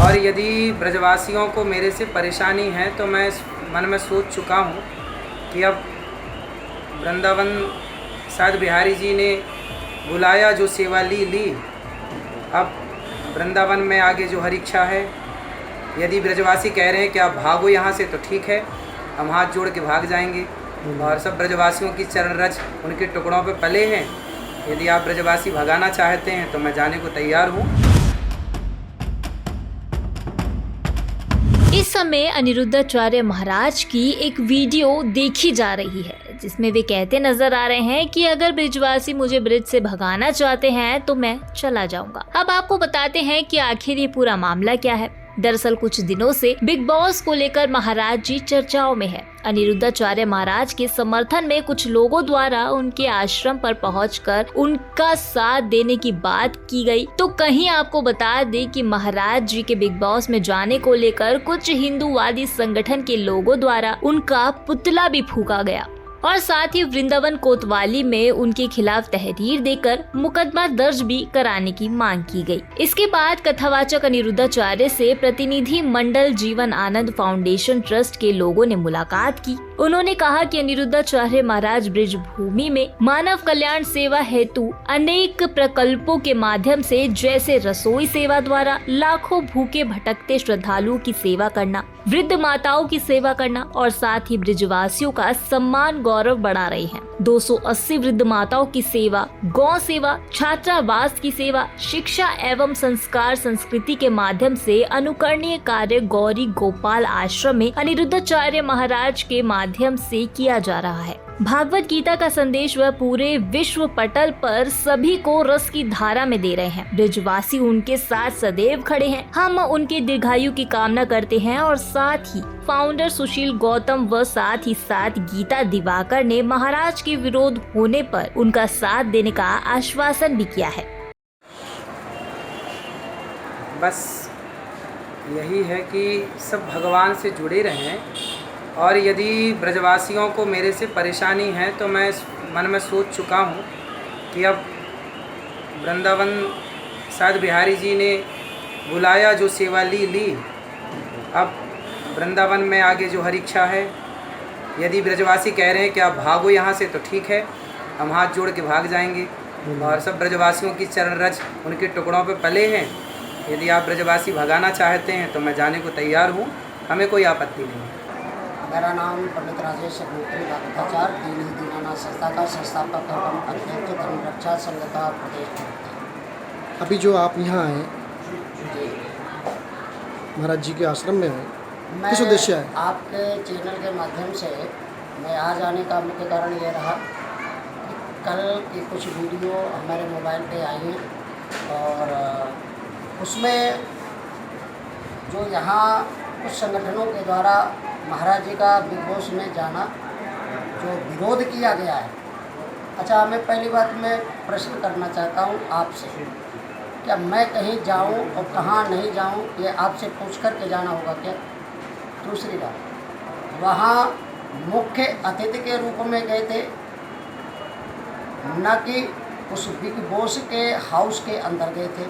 और यदि ब्रजवासियों को मेरे से परेशानी है तो मैं मन में सोच चुका हूँ कि अब वृंदावन साध बिहारी जी ने बुलाया जो सेवा ली। अब वृंदावन में आगे जो हरी इच्छा है, यदि ब्रजवासी कह रहे हैं कि आप भागो यहाँ से तो ठीक है, हम हाथ जोड़ के भाग जाएंगे। और सब ब्रजवासियों की चरण रज उनके टुकड़ों पे पले हैं। यदि आप ब्रजवासी भगाना चाहते हैं तो मैं जाने को तैयार हूँ। इस समय अनिरुद्धाचार्य महाराज की एक वीडियो देखी जा रही है जिसमें वे कहते नजर आ रहे हैं कि अगर ब्रिजवासी मुझे ब्रिज से भगाना चाहते हैं तो मैं चला जाऊंगा। अब आपको बताते हैं कि आखिर ये पूरा मामला क्या है। दरअसल कुछ दिनों से बिग बॉस को लेकर महाराज जी चर्चाओं में है। अनिरुद्धाचार्य महाराज के समर्थन में कुछ लोगों द्वारा उनके आश्रम पर पहुंचकर उनका साथ देने की बात की गई। तो कहीं आपको बता दें कि महाराज जी के बिग बॉस में जाने को लेकर कुछ हिंदूवादी संगठन के लोगों द्वारा उनका पुतला भी फूका गया और साथ ही वृंदावन कोतवाली में उनके खिलाफ तहरीर देकर मुकदमा दर्ज भी कराने की मांग की गई। इसके बाद कथावाचक अनिरुद्धाचार्य से प्रतिनिधि मंडल जीवन आनंद फाउंडेशन ट्रस्ट के लोगों ने मुलाकात की। उन्होंने कहा कि अनिरुद्धाचार्य महाराज ब्रिज भूमि में मानव कल्याण सेवा हेतु अनेक प्रकल्पों के माध्यम से, जैसे रसोई सेवा द्वारा लाखों भूखे भटकते श्रद्धालुओं की सेवा करना, वृद्ध माताओं की सेवा करना और साथ ही ब्रिजवासियों का सम्मान गौरव बढ़ा रहे हैं। 280 वृद्ध माताओं की सेवा, गौ सेवा, छात्रावास की सेवा, शिक्षा एवं संस्कार संस्कृति के माध्यम से अनुकरणीय कार्य गौरी गोपाल आश्रम में अनिरुद्धाचार्य महाराज के माध्यम से किया जा रहा है। भागवत गीता का संदेश वह पूरे विश्व पटल पर सभी को रस की धारा में दे रहे हैं। ब्रिजवासी उनके साथ सदैव खड़े हैं। हम उनके दीर्घायु की कामना करते हैं और साथ ही फाउंडर सुशील गौतम व साथ ही साथ गीता दिवाकर ने महाराज के विरोध होने पर उनका साथ देने का आश्वासन भी किया है। बस यही है कि सब भगवान से जुड़े रहें। और यदि ब्रजवासियों को मेरे से परेशानी है तो मैं मन में सोच चुका हूँ कि अब वृंदावन साध बिहारी जी ने बुलाया जो सेवा ली। अब वृंदावन में आगे जो हरी इच्छा है, यदि ब्रजवासी कह रहे हैं कि आप भागो यहाँ से तो ठीक है, हम हाथ जोड़ के भाग जाएंगे। और सब ब्रजवासियों की चरण रज उनके टुकड़ों पे पले हैं। यदि आप ब्रजवासी भगाना चाहते हैं तो मैं जाने को तैयार हूँ, हमें कोई आपत्ति नहीं है। मेरा नाम पंडित राजेश भागवताचार्य दीन दीनानाथ संस्था का संस्थापक एवं अध्यक्ष धर्म रक्षा संघ का प्रदेश प्रवक्ता। अभी जो आप यहाँ आए जी, महाराज जी के आश्रम में आए, मैं किस उद्देश्य है? आपके चैनल के माध्यम से मैं आ जाने का मुख्य कारण ये रहा कि कल की कुछ वीडियो हमारे मोबाइल पे आई हैं और उसमें जो यहाँ कुछ संगठनों के द्वारा महाराज जी का बिग बॉस में जाना जो विरोध किया गया है। अच्छा, मैं पहली बात मैं प्रश्न करना चाहता हूँ आपसे, क्या मैं कहीं जाऊँ और कहाँ नहीं जाऊँ ये आपसे पूछ कर के जाना होगा क्या? दूसरी बात, वहाँ मुख्य अतिथि के रूप में गए थे, न कि उस बिग बॉस के हाउस के अंदर गए थे।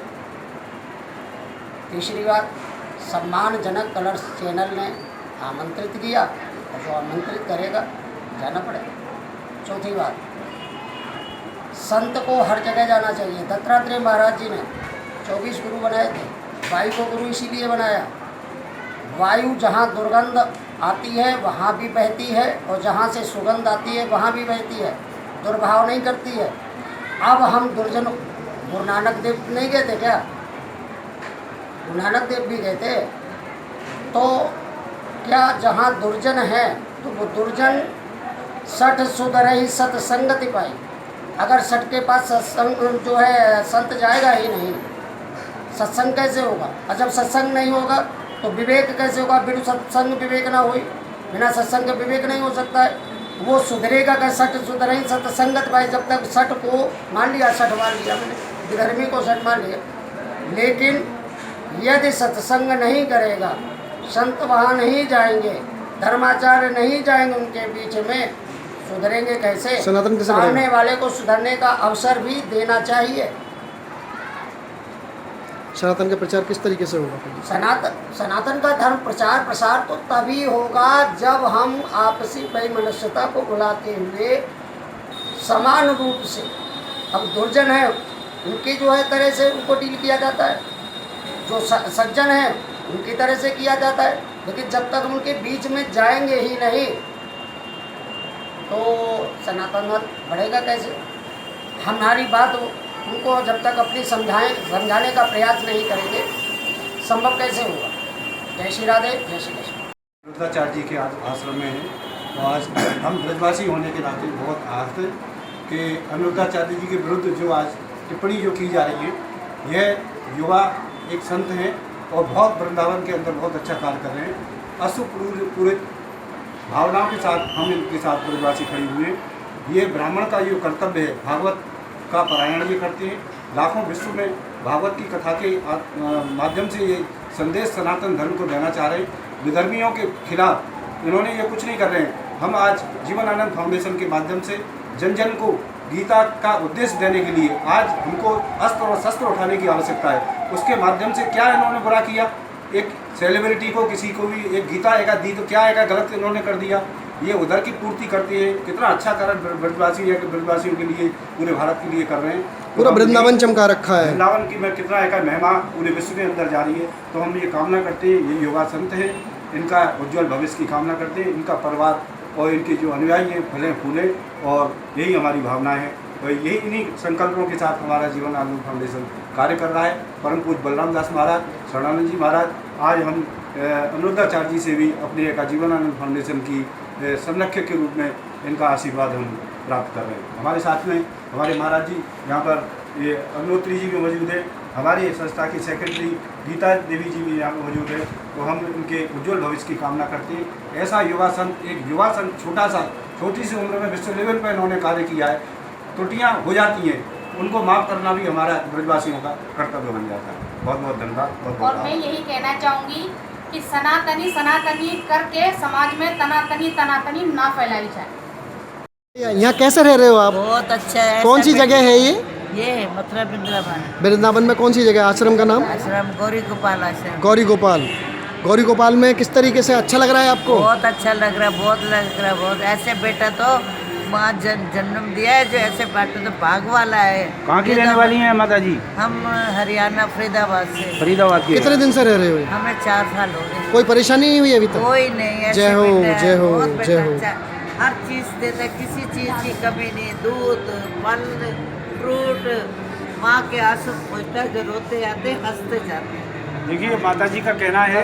तीसरी बात, सम्मानजनक कलर्स चैनल ने आमंत्रित किया और जो आमंत्रित करेगा जाना पड़ेगा। चौथी बात, संत को हर जगह जाना चाहिए। दत्तात्रेय महाराज जी ने 24 गुरु बनाए थे। वायु को गुरु इसीलिए बनाया, वायु जहाँ दुर्गंध आती है वहाँ भी बहती है और जहाँ से सुगंध आती है वहाँ भी बहती है, दुर्भाव नहीं करती है। अब हम दुर्जन, गुरु नानक देव नहीं गए थे क्या? गुरु नानक देव भी गए थे। तो क्या जहाँ दुर्जन है तो वो दुर्जन सठ सुधरहि सत्संगति पाई। अगर सठ के पास सत्संग जो है संत जाएगा ही नहीं, सत्संग कैसे होगा? और जब सत्संग नहीं होगा तो विवेक कैसे होगा? बिना सत्संग विवेक ना हुई, बिना सत्संग के विवेक नहीं हो सकता है। वो सुधरेगा का सठ सुधरहि सत्संगत पाई। जब तक सठ को मान लिया, सठ मान लिया मैंने, विधर्मी को सठ मान लिया, लेकिन यदि सत्संग नहीं करेगा, संत वहाँ नहीं जाएंगे, धर्माचार्य नहीं जाएंगे उनके बीच में, सुधरेंगे कैसे? सनातन कैसे सामने वाले को सुधरने का अवसर भी देना चाहिए। सनातन का प्रचार किस तरीके से होगा फिर? सनातन का धर्म प्रचार प्रसार तो तभी होगा जब हम आपसी वैमनस्यता को बुलाते हुए समान रूप से, अब दुर्जन है उनकी जो है तरह से उनको डील किया जाता है, जो सज्जन है उनकी तरह से किया जाता है, लेकिन जब तक हम उनके बीच में जाएंगे ही नहीं तो सनातन धर्म बढ़ेगा कैसे। हमारी बात उनको जब तक अपनी समझाने का प्रयास नहीं करेंगे संभव कैसे होगा। जय श्री राधे, जय श्री कृष्ण। अनिरुद्धाचार्य जी के आश्रम में हैं, तो आज हम ब्रजवासी होने के नाते बहुत आहत हैं कि अनिरुद्धाचार्य जी के विरुद्ध जो आज टिप्पणी जो की जा रही है, यह युवा एक संत हैं और बहुत वृंदावन के अंदर बहुत अच्छा कार्य कर रहे हैं। पूरे भावनाओं के साथ हम इनके साथ ब्रजवासी खड़े हुए हैं। ये ब्राह्मण का जो कर्तव्य है, भागवत का पारायण भी करते हैं, लाखों विश्व में भागवत की कथा के माध्यम से ये संदेश सनातन धर्म को देना चाह रहे हैं। विधर्मियों के खिलाफ इन्होंने ये कुछ नहीं कर रहे हैं। हम आज जीवन आनंद फाउंडेशन के माध्यम से जन जन को गीता का उद्देश्य देने के लिए आज हमको अस्त्र और शस्त्र उठाने की आवश्यकता है। उसके माध्यम से क्या इन्होंने बुरा किया, एक सेलिब्रिटी को किसी को भी एक गीता एका दी तो क्या एका गलत इन्होंने कर दिया। ये उधर की पूर्ति करती है, कितना अच्छा कारण ब्रजवासी है कि ब्रजवासियों के लिए पूरे भारत के लिए कर रहे हैं। पूरा वृंदावन चमका रखा है। वृंदावन की मैं कितना एक महिमा पूरे विश्व के अंदर जा रही है। तो हम ये कामना करते हैं, ये योगा संत हैं, इनका उज्ज्वल भविष्य की कामना करते हैं, इनका परिवार और इनके जो अनुयायी हैं फले फूले, और यही हमारी भावना है। और यही इन्हीं संकल्पों के साथ हमारा जीवन आनंद फाउंडेशन कार्य कर रहा है। परम पूज्य बलराम दास महाराज, शरणानंद जी महाराज, आज हम अनिरुद्धाचार्य जी से भी अपने एक जीवन आनंद फाउंडेशन की संरक्षक के रूप में इनका आशीर्वाद हम प्राप्त कर रहे हैं। हमारे साथ में हमारे महाराज जी यहाँ पर ये अग्नोत्री जी भी मौजूद है, हमारी संस्था की सेक्रेटरी गीता देवी जी भी यहाँ पर मौजूद है। तो हम इनके उज्ज्वल भविष्य की कामना करते हैं। ऐसा युवा संत, एक युवा संत छोटी सी उम्र में विश्व लेवल पर इन्होंने कार्य किया है। त्रुटियाँ हो जाती हैं, उनको माफ़ करना भी हमारा ब्रजवासियों का कर्तव्य बन जाता है। बहुत बहुत धन्यवाद। और मैं यही कहना चाहूँगी कि सनातनी करके समाज में तनातनी ना फैलाई जाए। यहाँ कैसे रह रहे हो आप? बहुत अच्छा है। कौन सी जगह है ये? ये मथुरा वृंदावन। वृंदावन में कौन सी जगह? आश्रम का नाम? आश्रम गौरी गोपाल आश्रम। गौरी गोपाल। गौरी गोपाल में किस तरीके से अच्छा लग रहा है आपको? बहुत अच्छा लग रहा है, बहुत लग रहा है, बहुत। ऐसे बेटा तो माँ जन्म दिया है, जो ऐसे बेटा तो भाग वाला है। कहाँ की रहने वाली हैं माता जी? हम हरियाणा फरीदाबाद से। फरीदाबाद की। कितने दिन से रह रहे हो? हमें 4 साल हो गए। कोई परेशानी नहीं हुई अभी तक? कोई नहीं। ऐसे जय हो, बेटा है, जय हो, बहुत बेटा जय हो। अच्छा। हर चीज़ देता, किसी चीज़ की कमी नहीं। दूध, फल, फ्रूट, माँ के आंसू पोछता, जो रोते आते हंसते जाते। देखिए माता जी का कहना है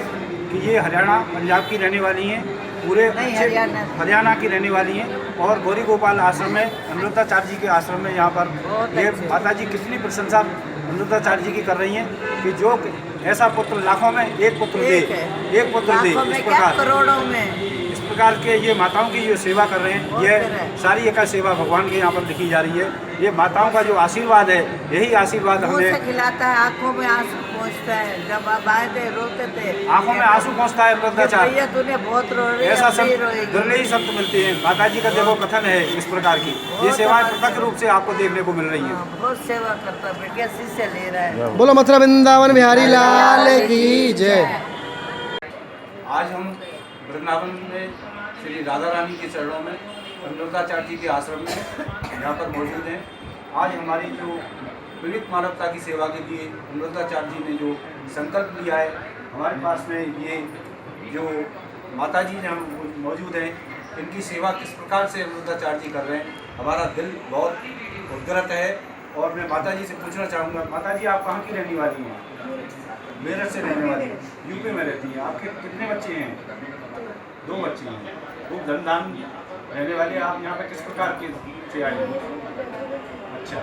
कि ये हरियाणा पंजाब की रहने वाली हैं, पूरे नहीं, अच्छे हरियाणा की रहने वाली हैं, और गौरी गोपाल आश्रम में अनिरुद्धाचार्य जी के आश्रम में यहाँ पर ये माता जी कितनी प्रशंसा अनिरुद्धाचार्य जी की कर रही हैं कि जो ऐसा पुत्र लाखों में एक पुत्र दे, एक पुत्र दे, इस प्रकार करोड़ों में इस प्रकार के ये माताओं की जो सेवा कर रहे हैं, ये सारी एक सेवा भगवान के यहाँ पर दिखी जा रही है। ये माताओं का जो आशीर्वाद है, यही आशीर्वाद हमें खिलाता है। आंखों में आंसू पहुँचता है। जब आप आए थे रोते थे, आंखों में आंसू पहुँचता है। भैया तूने बहुत रो रही है, ऐसा अब नहीं संत रोएगी। दुर्लभ ही संत मिलते हैं। माता जी का देखो कथन है इस प्रकार की, ये सेवाएं प्रत्यक्ष रूप से आपको देखने को मिल रही है। बहुत सेवा करता है, कैसी से ले रहा है। बोलो मथुरा वृंदावन बिहारी लाल की जय। आज हम वृंदावन में श्री राधा रानी के चरणों में अनिरुद्धाचार्य जी के आश्रम में यहाँ पर मौजूद हैं। आज हमारी जो पीड़ित मानवता की सेवा के लिए अनिरुद्धाचार्य जी ने जो संकल्प लिया है, हमारे पास में ये जो माता जी जहाँ मौजूद हैं, इनकी सेवा किस प्रकार से अनिरुद्धाचार्य जी कर रहे हैं, हमारा दिल बहुत उद्गत है। और मैं माता जी से पूछना चाहूँगा, माता जी आप कहाँ की रहने वाली हैं? मेरठ से रहने वाली हैं, यूपी में रहती हैं। आपके कितने बच्चे हैं? 2 बच्चे हैं। वो धनदान रहने वाले। आप यहाँ पे किस प्रकार के से आए हैं? अच्छा,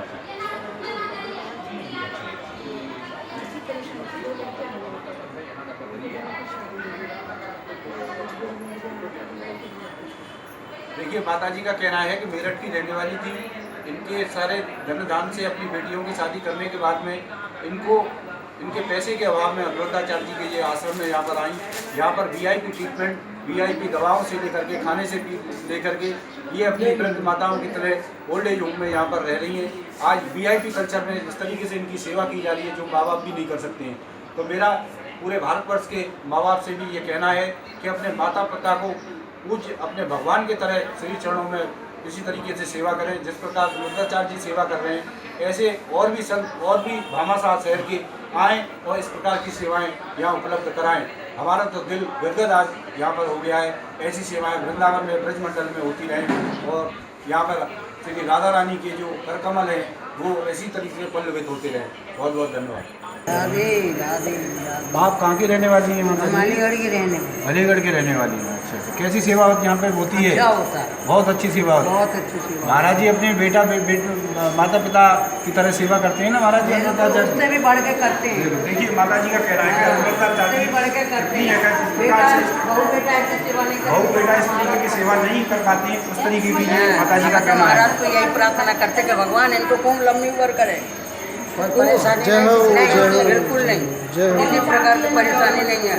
देखिए माता जी का कहना है कि मेरठ की रहने वाली थी। इनके सारे धनदान से अपनी बेटियों की शादी करने के बाद में इनके पैसे के अभाव में अनिरुद्धाचार्य जी के ये आश्रम में यहाँ पर आई। यहाँ पर VIP ट्रीटमेंट, VIP दवाओं से लेकर के खाने से लेकर के ये अपनी वृद्ध माताओं की तरह ओल्ड एज होम में यहाँ पर रह रही हैं। आज VIP कल्चर में इस तरीके से इनकी सेवा की जा रही है जो माँ बाप भी नहीं कर सकते हैं। तो मेरा पूरे भारतवर्ष के माँ बाप से भी ये कहना है कि अपने माता पिता को पूज्य अपने भगवान की तरह श्री चरणों में इसी तरीके से सेवा करें जिस प्रकार अमृताचार्य जी सेवा कर रहे हैं। ऐसे और भी संत और भी भामाशाह शहर के आएँ और इस प्रकार की सेवाएं यहाँ उपलब्ध कराएं। हमारा तो दिल गदगद आज यहाँ पर हो गया है। ऐसी सेवाएं वृंदावन में ब्रजमंडल में होती रहें और यहाँ पर श्री राधा रानी के जो करकमल हैं वो ऐसी तरीके से पल्लवित होते रहें। बहुत बहुत धन्यवाद। राधे राधे राधे। आप कहाँ की रहने वाली हैं माता जी? अलीगढ़ की रहने वाली। अलीगढ़ के रहने वाली हैं। अच्छा अच्छा। कैसी सेवा यहाँ पे होती है? क्या होता है? बहुत अच्छी सेवा होती है। बहुत अच्छी सेवा। महाराज जी अपने माता पिता की तरह सेवा करते हैं ना महाराज जी? उससे भी बढ़ के करते हैं। देखिए माता जी का कहना है कि अमृताचार्य जी बढ़ के करते हैं। जिस प्रकार से बहू बेटा ऐसी सेवा नहीं बहू बेटा इस तरीके की सेवा नहीं कर पाती उस तरीके की माता जी का कहना है। महाराज तो यही प्रार्थना करते कि भगवान इनको खूब लंबी उम्र करे, कोई परेशानी जय हो, नहीं, जय हो। बिल्कुल नहीं, जय हो। किसी प्रकार की परेशानी नहीं है।